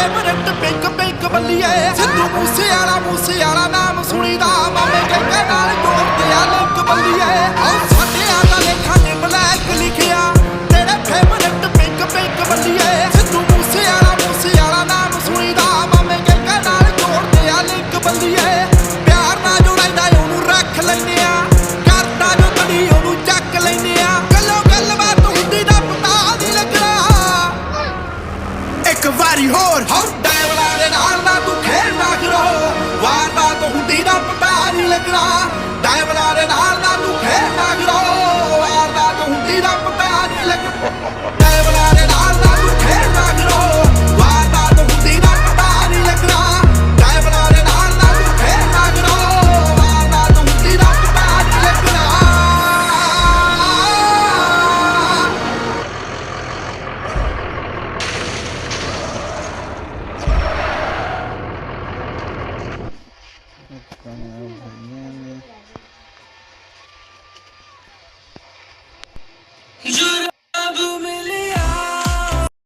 favourite pink pink ਬੱਲੀਏ ਸਿੱਧੂ ਮੂਸੇ ਵਾਲਾ ਨਾਮ ਸੁਣੀਦਾ ਮਾਮੇ ਕਹਿੰਦੇ ਨਾਲ ਜੋੜਦੇ ਆ ਲਿੰਕ ਬੱਲੀਏ ਸਾਡੇ ਦਾ ਲੇਖਾਂ ਨੇ ਬਲੈਕ ਲਿਖਿਆ ਤੇਰੇ ਫੇਵਰਟ ਪਿੰਕ ਪਿੰਕ ਬੱਲੀਏ ਸਿੱਧੂ ਮੂਸੇ ਵਾਲਾ ਨਾਮ ਸੁਣੀਦਾ ਮਾਮੇ ਕਹਿੰਦੇ ਨਾਲ ਜੋੜਦੇ ਆ ਲਿੰਕ ਬੱਲੀਏ ਪਿਆਰ ਨਾਲ ਜੋ ਰਹਿੰਦਾ ਉਹਨੂੰ ਰੱਖ ਲੈਂਦੇ ਆ ਕਰਦਾ ਜੋ ਤੜੀ ਉਹਨੂੰ ਚੱਕ ਲੈਂਦੇ ਆ ਗੱਲੋਂ ਗੱਲਬਾਤ ਹੁੰਦੀ ਦਾ ਪਤਾ ਨਹੀਂ ਲੱਗਣਾ ਇੱਕ ਵਾਰੀ ਹੋਰ ਡਾਇਵਰਾਂ ਦੇ ਨਾਲ ਨਾ ਤੂੰ ਖੇਡਣਾ ਕਰੋ ਵਾਰਦਾਤ ਹੁੰਦੀ ਦਾ ਪਤਾ ਨਹੀਂ ਲੱਗਣਾ ਡਾਇਵਰਾਂ ਦੇ ਨਾਲ ਨਾ ਤੂੰ ਖੇਡਣਾ ਕਰੋ ਵਾਰਦਾਤ ਹੁੰਦੀ ਦਾ ਪਤਾ ਨਹੀਂ ਲੱਗਣਾ ਡਾਇਵਰਾਂ ਦੇ ਨਾਲ ਨਾ ਤੂੰ ਖੇਡਣਾ ਕਰੋ ਵਾਰਦਾਤ ਹੁੰਦੀ ਦਾ ਪਤਾ ਨਹੀਂ ਲੱਗਣਾ ਡਾਇਵਰਾਂ ਦੇ ਨਾਲ ਨਾ ਤੂੰ ਖੇਡਣਾ ਕਰੋ ਵਾਰਦਾਤ ਹੁੰਦੀ ਦਾ ਪਤਾ ਨਹੀਂ ਲੱਗਣਾ